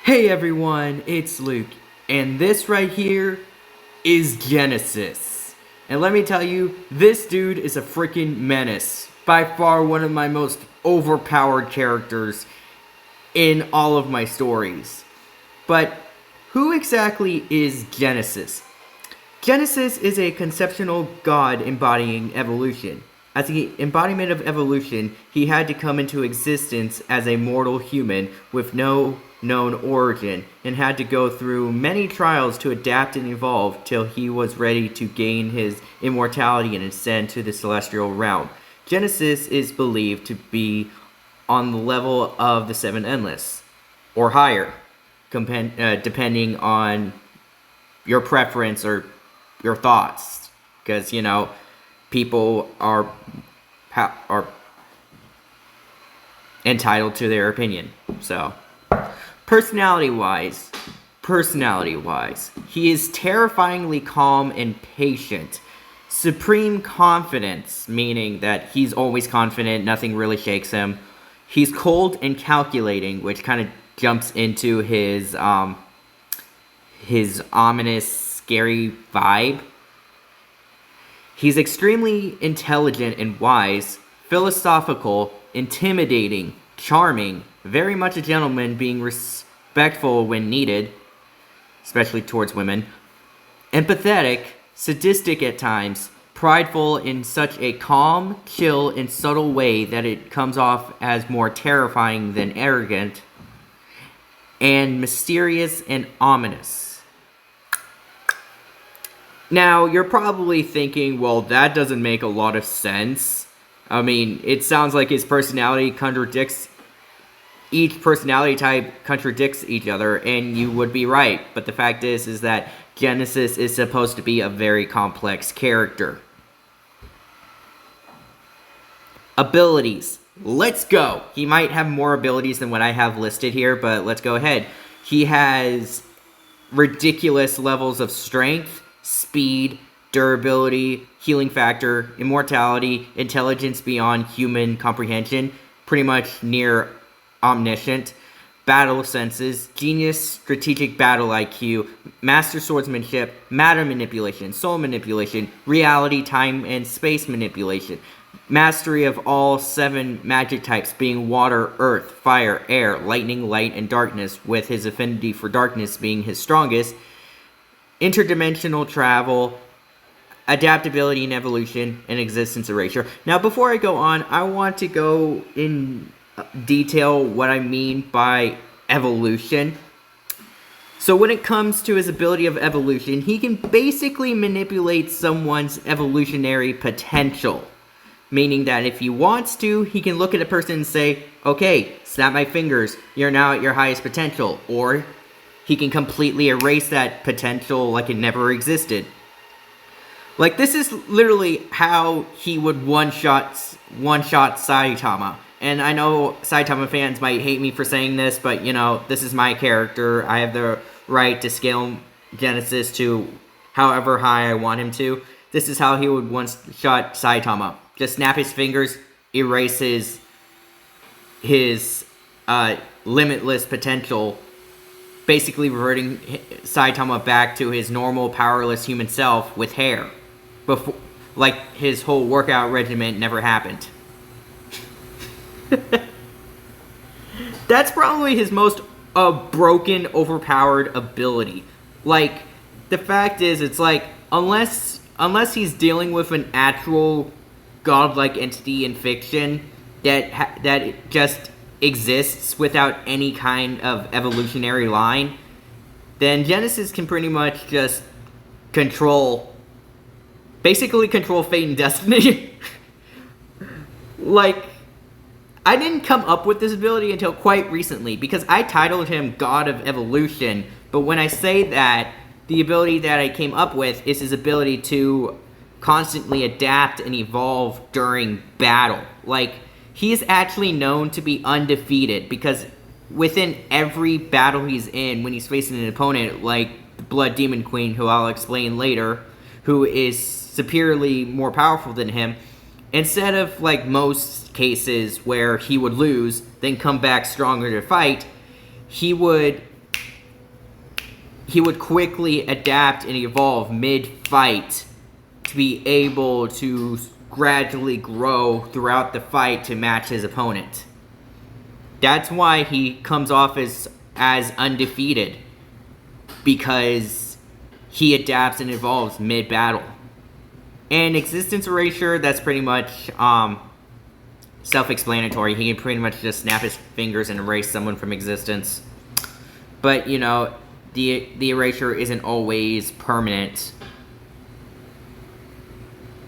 Hey everyone, it's Luke, and this right here is Genesis. And let me tell you, this dude is a freaking menace. By far one of my most overpowered characters in all of my stories. But who exactly is Genesis? Genesis is a conceptual god embodying evolution. As the embodiment of evolution, he had to come into existence as a mortal human with no known origin and had to go through many trials to adapt and evolve till he was ready to gain his immortality and ascend to the celestial realm. Genesis is believed to be on the level of the Seven Endless, or higher, depending on your preference or your thoughts, because people are entitled to their opinion. So, personality wise, he is terrifyingly calm and patient. Supreme confidence, meaning that he's always confident, nothing really shakes him. He's cold and calculating, which kind of jumps into his ominous, scary vibe. He's extremely intelligent and wise, philosophical, intimidating, charming, very much a gentleman, being respectful when needed, especially towards women, empathetic, sadistic at times, prideful in such a calm, chill, and subtle way that it comes off as more terrifying than arrogant, and mysterious and ominous. Now, you're probably thinking, well, that doesn't make a lot of sense. I mean, it sounds like his personality contradicts, each personality type contradicts each other, and you would be right. But the fact is that Genesis is supposed to be a very complex character. Abilities. Let's go. He might have more abilities than what I have listed here, but let's go ahead. He has ridiculous levels of strength, speed, durability, healing factor, immortality, intelligence beyond human comprehension, pretty much near omniscient, battle senses, genius, strategic battle IQ, master swordsmanship, matter manipulation, soul manipulation, reality, time, and space manipulation, mastery of all 7 magic types being water, earth, fire, air, lightning, light, and darkness, with his affinity for darkness being his strongest, interdimensional travel, adaptability and evolution, and existence erasure. Now, before I go on, I want to go in detail what I mean by evolution. So when it comes to his ability of evolution, he can basically manipulate someone's evolutionary potential. Meaning that if he wants to, he can look at a person and say, okay, snap my fingers, you're now at your highest potential. Or he can completely erase that potential like it never existed. Like, this is literally how he would one-shot Saitama. And I know Saitama fans might hate me for saying this, but, this is my character. I have the right to scale Genesis to however high I want him to. This is how he would one-shot Saitama. Just snap his fingers, erase his limitless potential, basically reverting Saitama back to his normal, powerless human self with hair. Before, like his whole workout regimen never happened. That's probably his most broken, overpowered ability. Like, the fact is, it's like, unless he's dealing with an actual godlike entity in fiction that just exists without any kind of evolutionary line, then Genesis can pretty much just basically control fate and destiny. Like, I didn't come up with this ability until quite recently, because I titled him God of Evolution, but when I say that, the ability that I came up with is his ability to constantly adapt and evolve during battle. Like, he is actually known to be undefeated, because within every battle he's in, when he's facing an opponent like the Blood Demon Queen, who I'll explain later, who is superiorly more powerful than him, instead of like most cases where he would lose, then come back stronger to fight, he would quickly adapt and evolve mid-fight to be able to gradually grow throughout the fight to match his opponent. That's why he comes off as undefeated, because he adapts and evolves mid-battle. And Existence Erasure, that's pretty much self-explanatory. He can pretty much just snap his fingers and erase someone from existence. But, you know, the erasure isn't always permanent.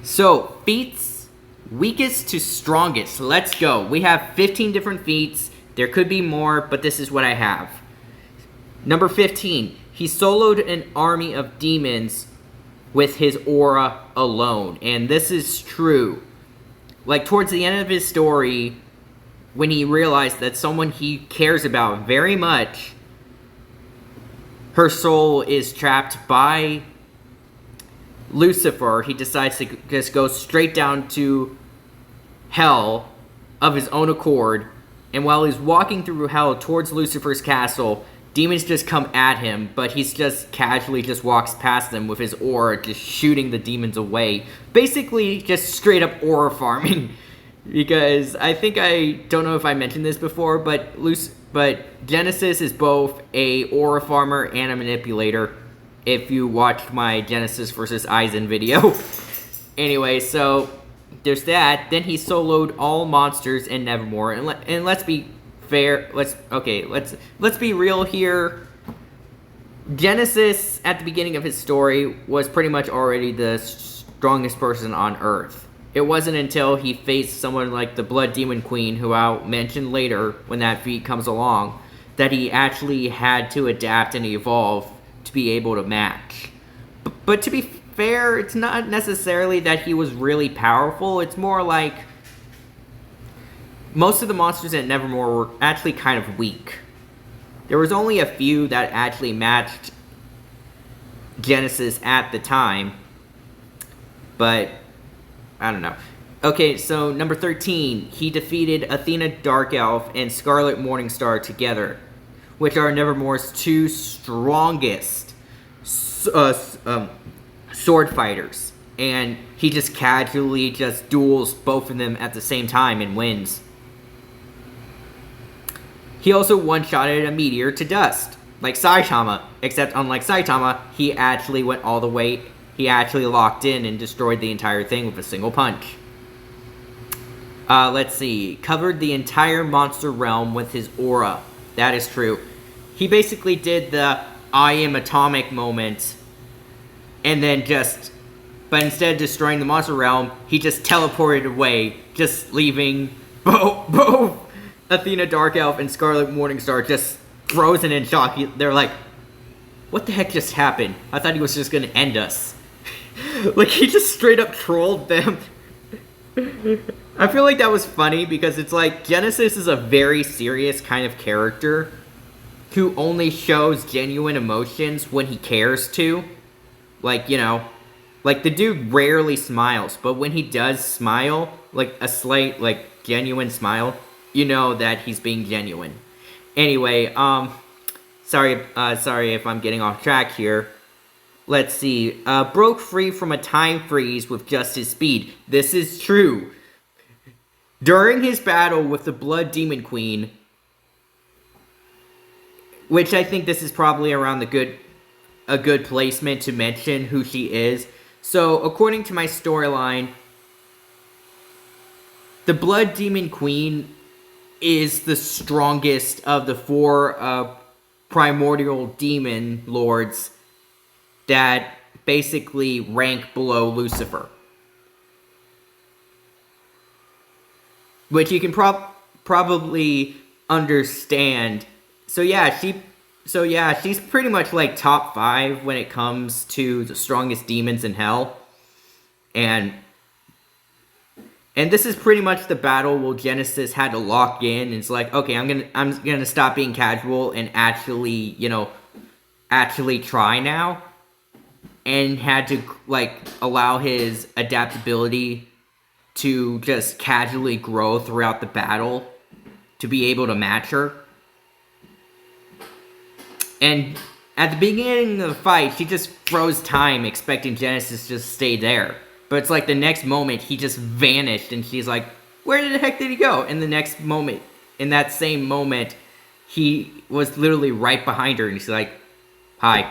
So, feats, weakest to strongest. Let's go. We have 15 different feats. There could be more, but this is what I have. Number 15. He soloed an army of demons with his aura alone. And this is true. Like, towards the end of his story, when he realized that someone he cares about very much, her soul is trapped by Lucifer, he decides to just go straight down to hell of his own accord. And while he's walking through hell towards Lucifer's castle, demons just come at him, but he's just casually just walks past them with his aura, just shooting the demons away. Basically, just straight up aura farming. Because I don't know if I mentioned this before, but Genesis is both a aura farmer and a manipulator. If you watched my Genesis versus Aizen video. Anyway, so there's that. Then he soloed all monsters in Nevermore, and let's be fair. Let's be real here. Genesis, at the beginning of his story, was pretty much already the strongest person on Earth. It wasn't until he faced someone like the Blood Demon Queen, who I'll mention later when that feat comes along, that he actually had to adapt and evolve to be able to match. But to be fair, it's not necessarily that he was really powerful. It's more like most of the monsters at Nevermore were actually kind of weak. There was only a few that actually matched Genesis at the time, but I don't know. Okay, so number 13, he defeated Athena Dark Elf and Scarlet Morningstar together, which are Nevermore's two strongest sword fighters. And he just casually just duels both of them at the same time and wins. He also one-shotted a meteor to dust, like Saitama, except unlike Saitama, he actually went all the way, he actually locked in and destroyed the entire thing with a single punch. Let's see, covered the entire monster realm with his aura. That is true. He basically did the I am atomic moment, and then but instead of destroying the monster realm, he just teleported away, just leaving both Athena Dark Elf and Scarlet Morningstar just frozen in shock. They're like, what the heck just happened? I thought he was just gonna end us. Like, he just straight up trolled them. I feel like that was funny because it's like, Genesis is a very serious kind of character who only shows genuine emotions when he cares to. Like, you know, like the dude rarely smiles, but when he does smile, like a slight, like, genuine smile, you know that he's being genuine. Anyway, sorry if I'm getting off track here. Let's see, broke free from a time freeze with just his speed. This is true. During his battle with the Blood Demon Queen, which I think this is probably around a good placement to mention who she is. So, according to my storyline, the Blood Demon Queen is the strongest of the four primordial demon lords that basically rank below Lucifer. Which you can probably understand. So yeah, she's pretty much like top 5 when it comes to the strongest demons in hell. And this is pretty much the battle where Genesis had to lock in. It's like, okay, I'm gonna stop being casual and actually try now. And had to, like, allow his adaptability to just casually grow throughout the battle to be able to match her. And at the beginning of the fight, she just froze time, expecting Genesis to just stay there. But it's like the next moment, he just vanished, and she's like, where the heck did he go? And the next moment, in that same moment, he was literally right behind her, and she's like, hi.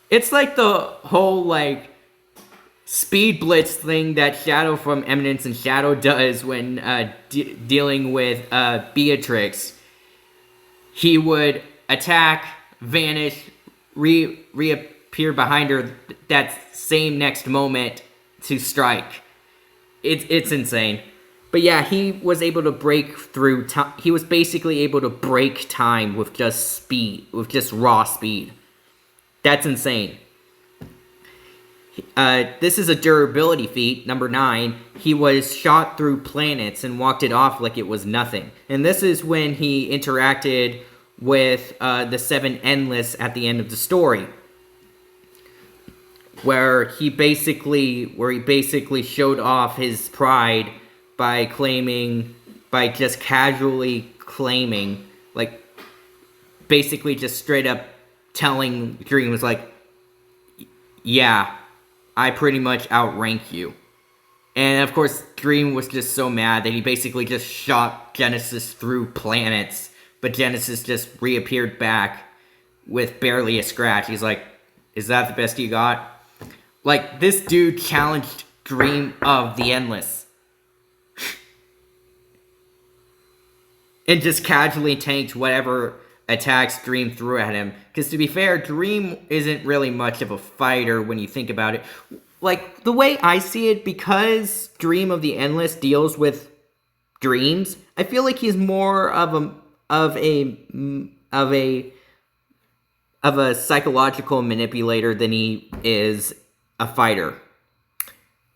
It's like the whole, like, speed blitz thing that Shadow from Eminence and Shadow does when dealing with Beatrix. He would attack, vanish, reappear behind her that same next moment to strike. It's insane. But yeah, he was able to break through time. He was basically able to break time with just speed, with just raw speed. That's insane. This is a durability feat, number 9. He was shot through planets and walked it off like it was nothing. And this is when he interacted with the 7 Endless at the end of the story. Where he basically showed off his pride by just casually claiming, like, basically just straight up telling Dream, was like, yeah, I pretty much outrank you. And of course, Dream was just so mad that he basically just shot Genesis through planets, but Genesis just reappeared back with barely a scratch. He's like, is that the best you got? Like, this dude challenged Dream of the Endless. And just casually tanked whatever attacks Dream threw at him. Because to be fair, Dream isn't really much of a fighter when you think about it. Like, the way I see it, because Dream of the Endless deals with dreams, I feel like he's more of a psychological manipulator than he is a fighter.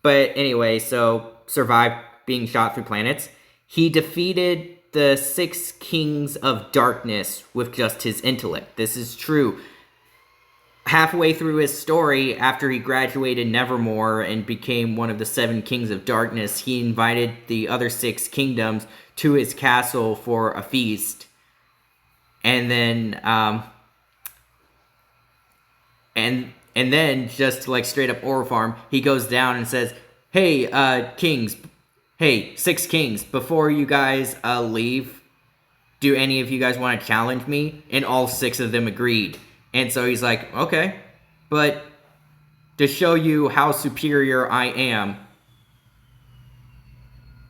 But anyway, so survived being shot through planets. He defeated the 6 Kings of Darkness with just his intellect. This is true. Halfway through his story, after he graduated Nevermore and became one of the 7 Kings of Darkness, he invited the other 6 kingdoms to his castle for a feast. And then, and then, just like straight up Orpharm, he goes down and says, hey, kings, hey, 6 kings, before you guys leave, do any of you guys want to challenge me? And all 6 of them agreed. And so he's like, okay, but to show you how superior I am,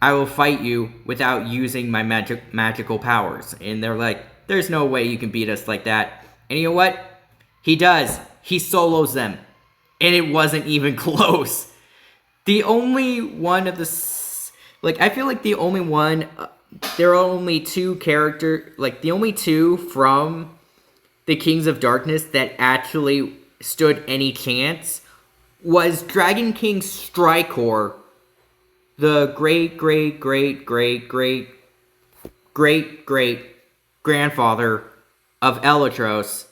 I will fight you without using my magical powers. And they're like, there's no way you can beat us like that. And you know what? He does. He solos them. And it wasn't even close. The only one of the... Like, I feel like the only one... there are only 2 characters... Like, the only 2 from the Kings of Darkness that actually stood any chance was Dragon King Strykor, the great grandfather of Elatros,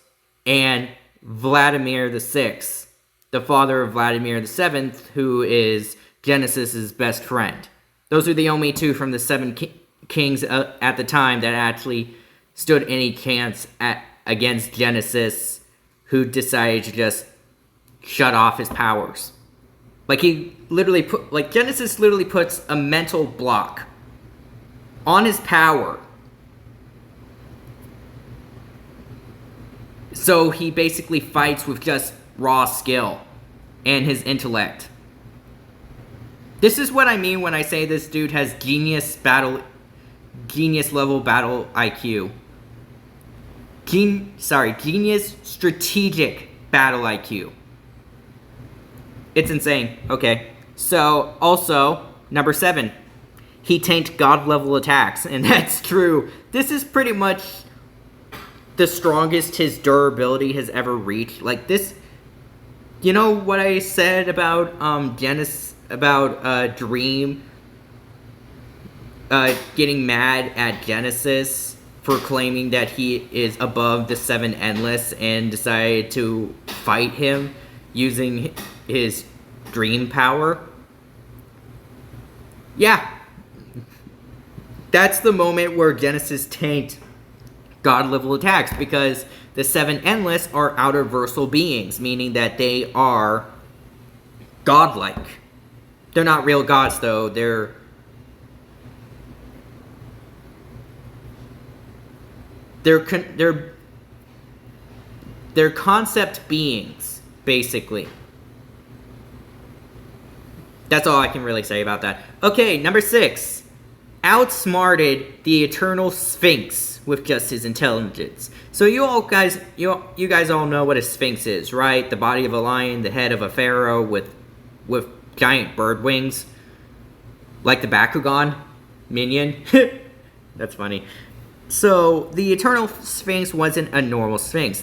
and Vladimir the Sixth, the father of Vladimir the Seventh, who is Genesis's best friend. Those are the only 2 from the 7 kings at the time that actually stood any chance against Genesis, who decided to just shut off his powers. Like, Genesis literally puts a mental block on his power. So he basically fights with just raw skill and his intellect. This is what I mean when I say this dude has genius level battle IQ. Genius strategic battle IQ. It's insane. Okay. So, also, number 7. He tanked god level attacks, and that's true. This is pretty much the strongest his durability has ever reached. Like, this... You know what I said about, Dream getting mad at Genesis for claiming that he is above the 7 Endless and decided to fight him using his dream power? Yeah. That's the moment where Genesis tanked god level attacks, because the 7 Endless are outerversal beings, meaning that they are godlike. They're not real gods, though. They're concept beings, basically. That's all I can really say about that. Okay, number 6. Outsmarted the Eternal Sphinx with just his intelligence. So you guys all know what a Sphinx is, right? The body of a lion, the head of a pharaoh with giant bird wings. Like the Bakugan minion. That's funny. So, the Eternal Sphinx wasn't a normal Sphinx.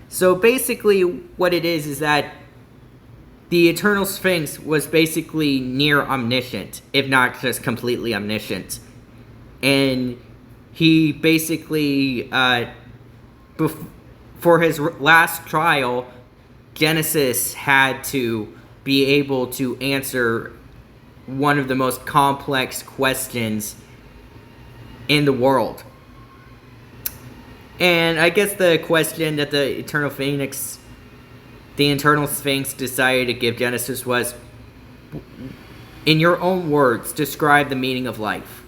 So basically what it is that the Eternal Sphinx was basically near omniscient, if not just completely omniscient. And he basically, for his last trial, Genesis had to be able to answer one of the most complex questions in the world. And I guess the question that the Eternal Sphinx decided to give Genesis was, in your own words, describe the meaning of life.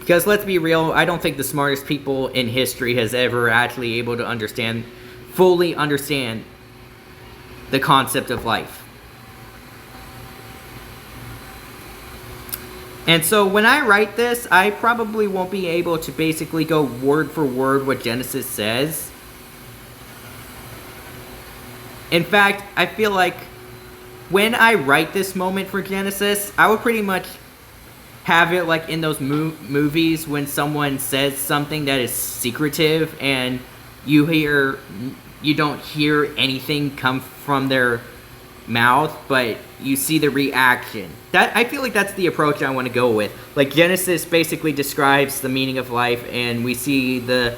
Because let's be real, I don't think the smartest people in history has ever actually able to fully understand the concept of life. And so when I write this, I probably won't be able to basically go word for word what Genesis says. In fact, I feel like when I write this moment for Genesis, I would pretty much have it like in those movies when someone says something that is secretive and you don't hear anything come from their mouth, but you see the reaction. I feel like that's the approach I want to go with. Like, Genesis basically describes the meaning of life, and we see the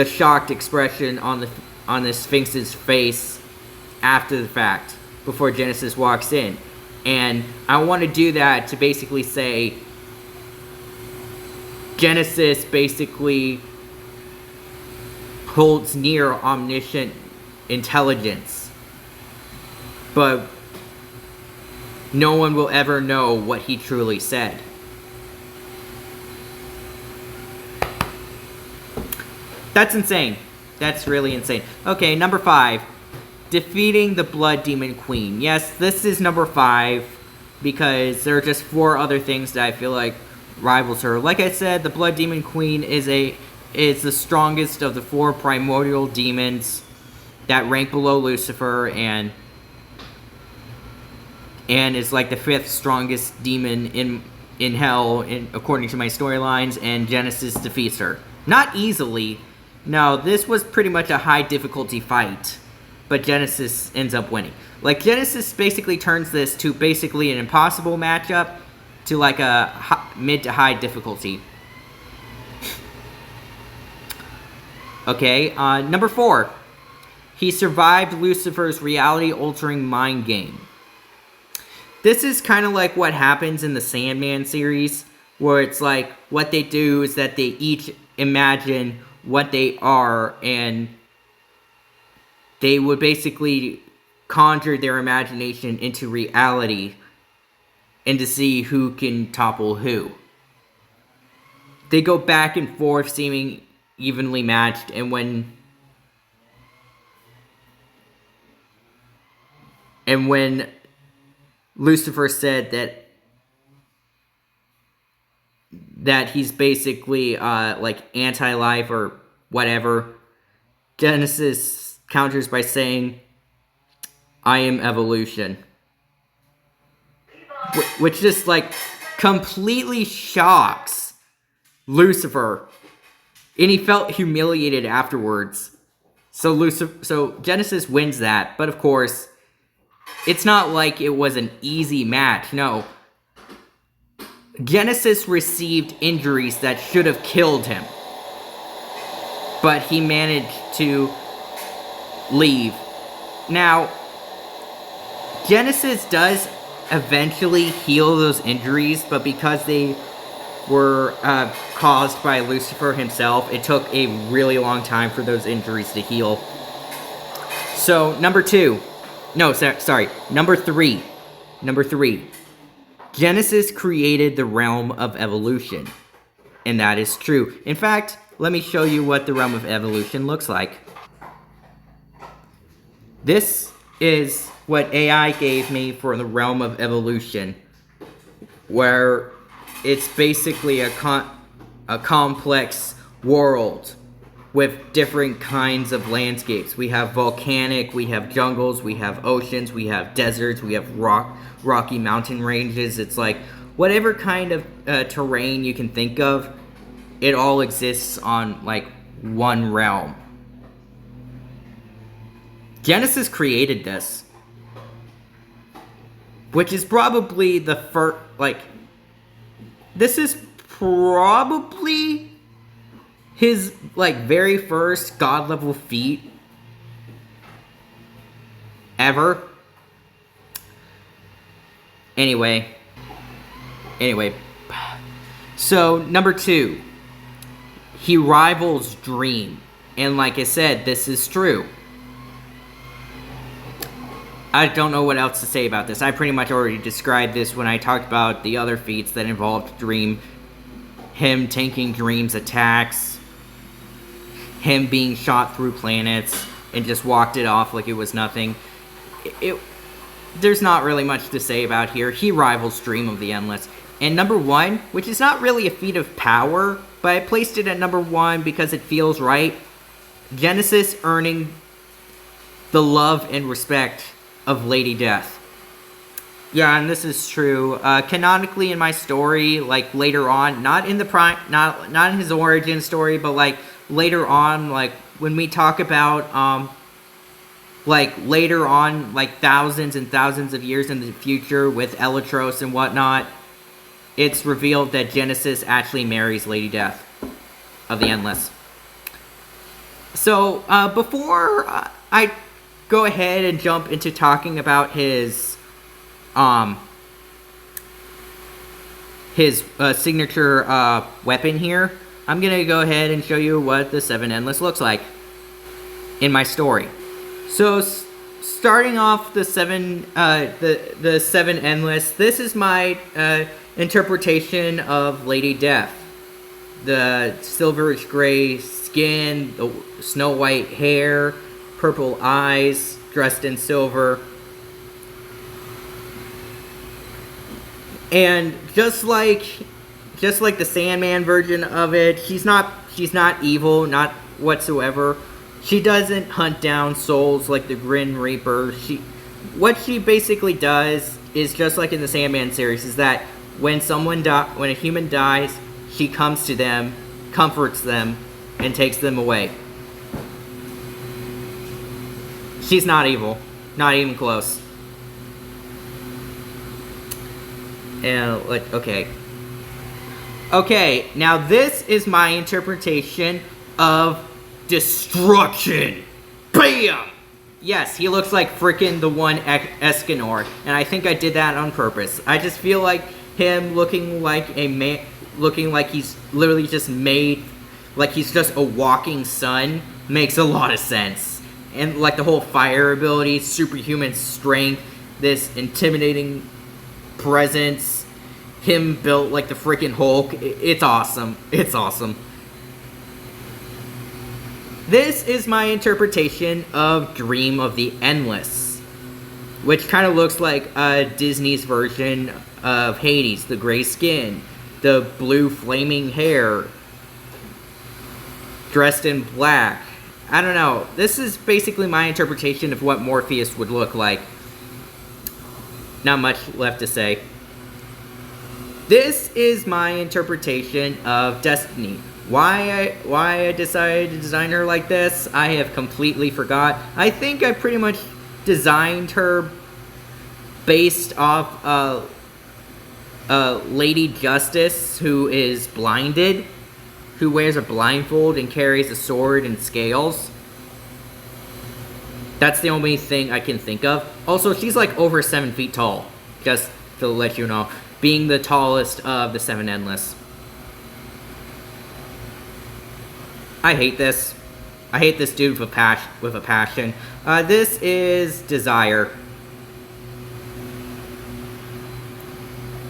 shocked expression on the Sphinx's face after the fact, before Genesis walks in. And I want to do that to basically say Genesis basically holds near omniscient intelligence, but no one will ever know what he truly said. That's insane. That's really insane. Okay, number 5. Defeating the Blood Demon Queen. Yes, this is number 5 because there are just 4 other things that I feel like rivals her. Like I said, the Blood Demon Queen is the strongest of the 4 primordial demons that rank below Lucifer, and is like the 5th strongest demon in hell, according to my storylines, and Genesis defeats her. Not easily. No, this was pretty much a high difficulty fight, but Genesis ends up winning. Like, Genesis basically turns this to basically an impossible matchup to like a mid to high difficulty. Okay, number 4. He survived Lucifer's reality-altering mind game. This is kind of like what happens in the Sandman series, where it's like, what they do is that they each imagine what they are, and they would basically conjure their imagination into reality, and to see who can topple who. They go back and forth, seeming evenly matched, and when Lucifer said that he's basically like anti-life or whatever, Genesis counters by saying, "I am evolution," which just like completely shocks Lucifer, and he felt humiliated afterwards. So Genesis wins that, but of course, it's not like it was an easy match. No. Genesis received injuries that should have killed him, but he managed to leave. Now, Genesis does eventually heal those injuries, but because they were caused by Lucifer himself. It took a really long time for those injuries to heal. So, number three. Number three. Genesis created the realm of evolution. And that is true. In fact, let me show you what the realm of evolution looks like. This is what AI gave me for the realm of evolution, where it's basically a complex world with different kinds of landscapes. We have volcanic, we have jungles, we have oceans, we have deserts, we have rocky mountain ranges. It's like whatever kind of terrain you can think of, it all exists on like one realm. Genesis created this, which is probably the first, like, this is probably his, like, very first god-level feat ever. Anyway. So, number 2. He rivals Dream. And like I said, this is true. I don't know what else to say about this. I pretty much already described this when I talked about the other feats that involved Dream. Him tanking Dream's attacks. Him being shot through planets and just walked it off like it was nothing. There's not really much to say about here. He rivals Dream of the Endless. And number 1, which is not really a feat of power, but I placed it at number 1 because it feels right. Genesis earning the love and respect of Lady Death. Yeah, and this is true. Canonically in my story, like later on, not in his origin story, but like later on, like when we talk about like later on, like thousands and thousands of years in the future with Elatros and whatnot, it's revealed that Genesis actually marries Lady Death of the Endless. So before I go ahead and jump into talking about his signature weapon here, I'm gonna go ahead and show you what the 7 Endless looks like in my story. So starting off the 7 Endless, this is my interpretation of Lady Death. The silverish gray skin, the snow white hair, purple eyes, dressed in silver. And just like the Sandman version of it, she's not evil, not whatsoever. She doesn't hunt down souls like the Grim Reaper. What she basically does is just like in the Sandman series, is that when a human dies, she comes to them, comforts them, and takes them away. She's not evil. Not even close. And, like, okay. Okay, now this is my interpretation of destruction. BAM! Yes, he looks like frickin' the one Escanor, and I think I did that on purpose. I just feel like him looking like he's literally just made, like he's just a walking sun, makes a lot of sense. And like the whole fire ability, superhuman strength, this intimidating presence, him built like the freaking Hulk. It's awesome. It's awesome. This is my interpretation of Dream of the Endless, which kind of looks like Disney's version of Hades. The gray skin, the blue flaming hair, dressed in black. I don't know. This is basically my interpretation of what Morpheus would look like. Not much left to say. This is my interpretation of Destiny. Why I decided to design her like this, I have completely forgot. I think I pretty much designed her based off Lady Justice, who is blinded, who wears a blindfold and carries a sword and scales. That's the only thing I can think of. Also, she's like over 7 feet tall, just to let you know, being the tallest of the 7 Endless. I hate this. I hate this dude with a passion. This is Desire.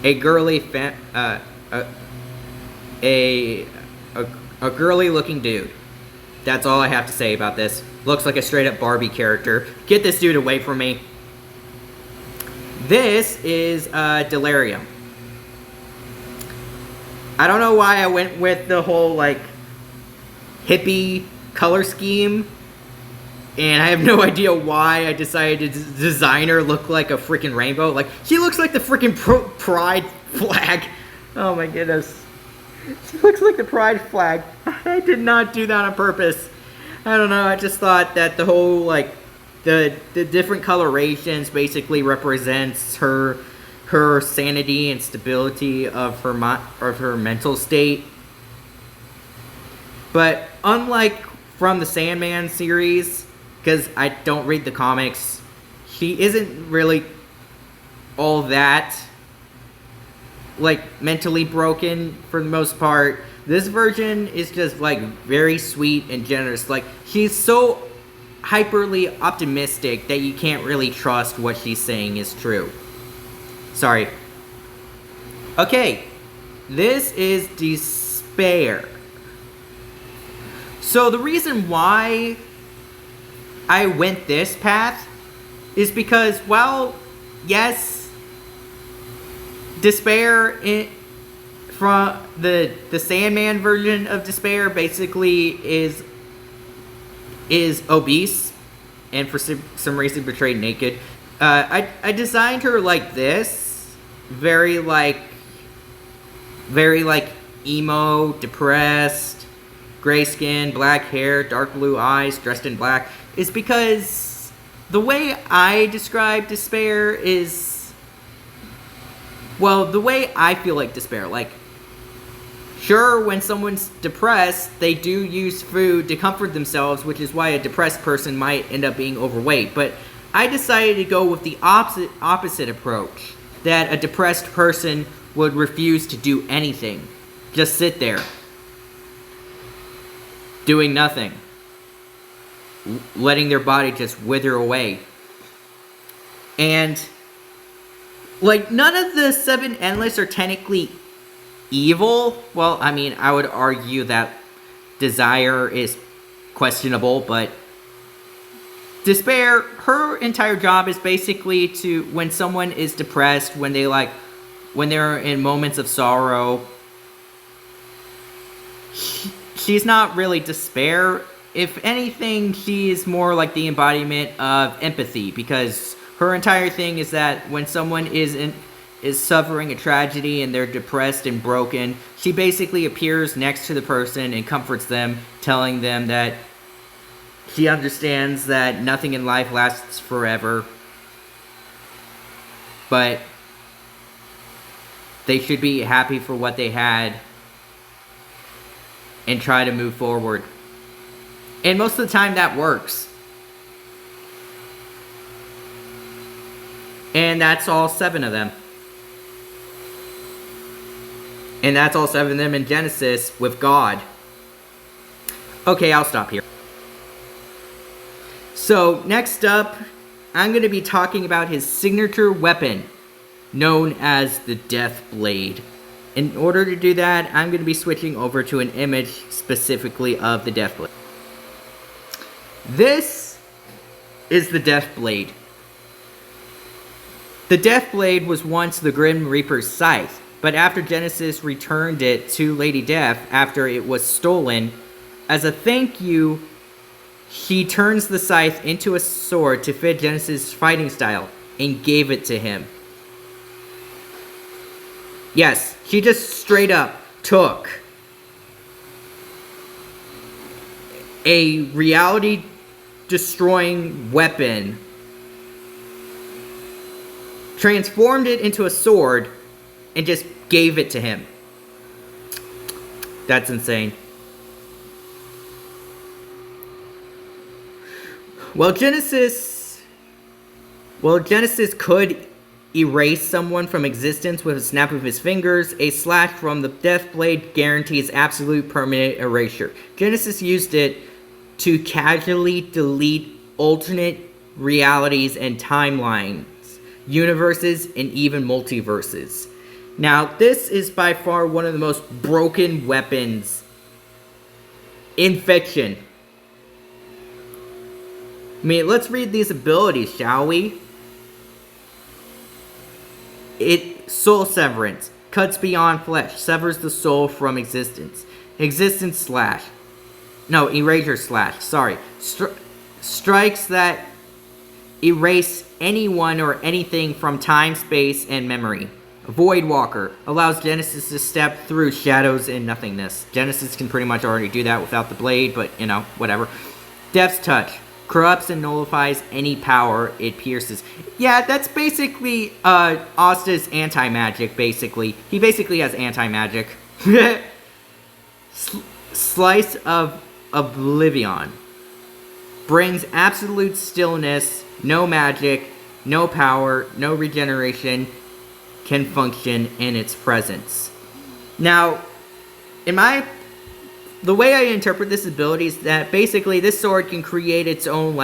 A girly a girly looking dude. That's all I have to say about this. Looks like a straight up Barbie character. Get this dude away from me. This is Delirium. I don't know why I went with the whole like hippie color scheme, and I have no idea why I decided to design her look like a freaking rainbow. Like, she looks like the freaking pride flag. Oh my goodness. She looks like the pride flag. I did not do that on purpose. I don't know, I just thought that the whole, like, the different colorations basically represents her sanity and stability of her mental state. But unlike from the Sandman series, because I don't read the comics, she isn't really all that, like, mentally broken for the most part. This version is just, like, very sweet and generous. Like, she's so hyperly optimistic that you can't really trust what she's saying is true. Sorry. Okay, this is Despair. So the reason why I went this path is because, well, yes, Despair from the Sandman version of Despair basically is obese and for some reason portrayed naked. I designed her like this, very like emo, depressed, gray skin, black hair, dark blue eyes, dressed in black, is because the way I describe Despair is, well, the way I feel like Despair. Like, sure, when someone's depressed, they do use food to comfort themselves, which is why a depressed person might end up being overweight. But I decided to go with the opposite approach, that a depressed person would refuse to do anything. Just sit there, doing nothing, letting their body just wither away. And, like, none of the 7 Endless are technically evil. Well, I mean, I would argue that Desire is questionable, but Despair, her entire job is basically to, when someone is depressed, when they're in moments of sorrow, she's not really despair. If anything, she is more like the embodiment of empathy, because her entire thing is that when someone is suffering a tragedy and they're depressed and broken, she basically appears next to the person and comforts them, telling them that she understands that nothing in life lasts forever, but they should be happy for what they had and try to move forward. And most of the time that works. And that's all 7 of them. And that's all 7 of them in Genesis with God. Okay, I'll stop here. So, next up, I'm going to be talking about his signature weapon, known as the Death Blade. In order to do that, I'm going to be switching over to an image specifically of the Death Blade. This is the Death Blade. The Death Blade was once the Grim Reaper's scythe, but after Genesis returned it to Lady Death after it was stolen, as a thank you, he turns the scythe into a sword to fit Genesis' fighting style and gave it to him. Yes, she just straight up took a reality-destroying weapon, transformed it into a sword, and just gave it to him. That's insane. Well, Genesis could erase someone from existence with a snap of his fingers. A slash from the Death Blade guarantees absolute permanent erasure. Genesis used it to casually delete alternate realities and timelines, universes, and even multiverses. Now, this is by far one of the most broken weapons in fiction. I mean, let's read these abilities, shall we? Soul severance. Cuts beyond flesh. Severs the soul from existence. Existence slash. No, erasure slash. Sorry. Strikes that erase anyone or anything from time, space, and memory. Voidwalker. Allows Genesis to step through shadows and nothingness. Genesis can pretty much already do that without the blade, but, you know, whatever. Death's Touch. Corrupts and nullifies any power it pierces. Yeah, that's basically Asta's anti-magic, basically. He basically has anti-magic. Slice of Oblivion. Brings absolute stillness, no magic, no power, no regeneration can function in its presence. Now, the way I interpret this ability is that basically this sword can create its own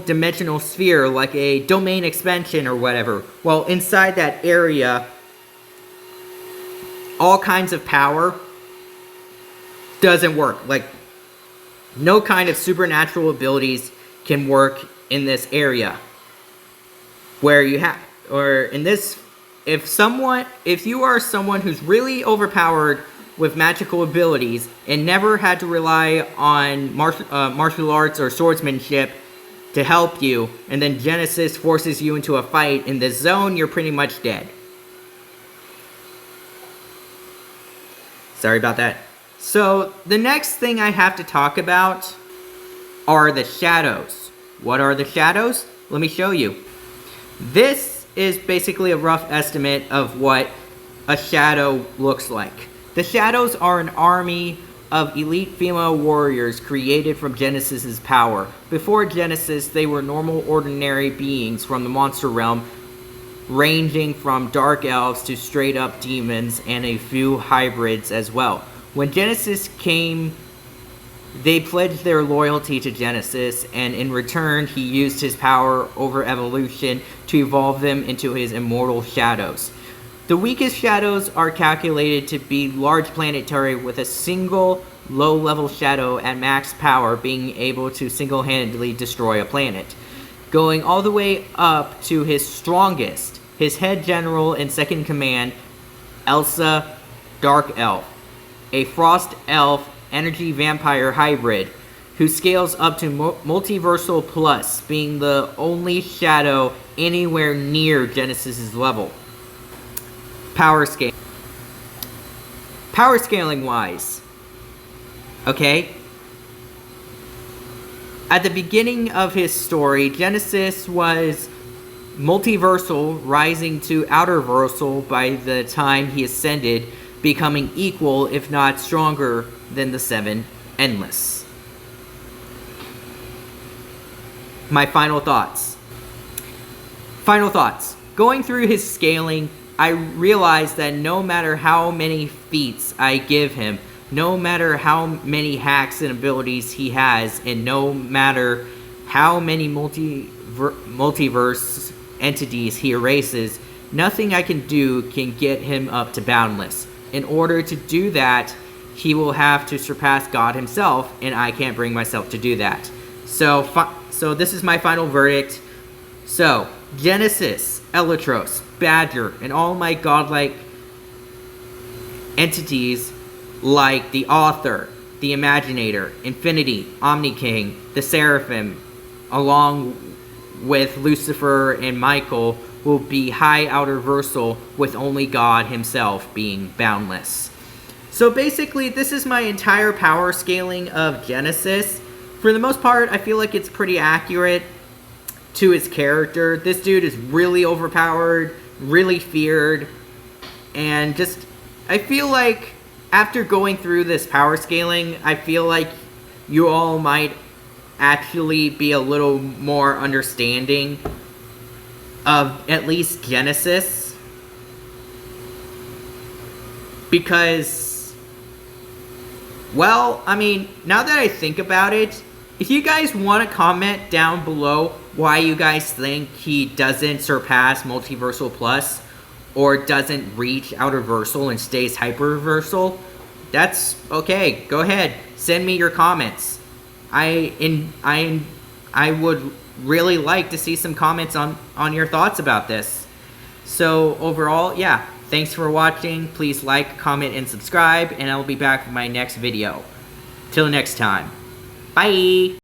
dimensional sphere, like a domain expansion or whatever. Well, inside that area, all kinds of power doesn't work. Like, no kind of supernatural abilities can work in this area. Where you have, or in this, if you are someone who's really overpowered with magical abilities and never had to rely on martial arts or swordsmanship to help you, and then Genesis forces you into a fight in this zone, you're pretty much dead. Sorry about that. So, the next thing I have to talk about are the shadows. What are the shadows? Let me show you. This is basically a rough estimate of what a shadow looks like. The shadows are an army of elite female warriors created from Genesis's power. Before Genesis, they were normal, ordinary beings from the monster realm, ranging from dark elves to straight-up demons and a few hybrids as well. When Genesis came, they pledged their loyalty to Genesis, and in return, he used his power over evolution to evolve them into his immortal shadows. The weakest shadows are calculated to be large planetary, with a single low-level shadow at max power being able to single-handedly destroy a planet. Going all the way up to his strongest, his head general in second command, Elsa Dark Elf, a frost elf energy vampire hybrid, who scales up to multiversal plus, being the only shadow anywhere near Genesis's level. Power scaling wise, okay? At the beginning of his story, Genesis was multiversal, rising to outerversal by the time he ascended, becoming equal, if not stronger, than the Seven Endless. My final thoughts. Going through his scaling, I realized that no matter how many feats I give him, no matter how many hacks and abilities he has, and no matter how many multiverse entities he erases, nothing I can do can get him up to boundless. In order to do that, he will have to surpass God himself, and I can't bring myself to do that. So this is my final verdict. So, Genesis, Eletros, Badger, and all my godlike entities like the Author, the Imaginator, Infinity, Omni-King, the Seraphim, along with Lucifer and Michael, will be high outerversal, with only God himself being boundless. So basically, this is my entire power scaling of Genesis. For the most part, I feel like it's pretty accurate to his character. This dude is really overpowered, really feared, and just, I feel like after going through this power scaling, I feel like you all might actually be a little more understanding of at least Genesis. Because, well, I mean, now that I think about it, if you guys want to comment down below why you guys think he doesn't surpass Multiversal Plus or doesn't reach Outerversal and stays Hyperversal, that's okay. Go ahead, send me your comments. I would really like to see some comments on your thoughts about this. So overall, yeah, thanks for watching. Please like, comment, and subscribe, and I'll be back with my next video. Till next time. Bye!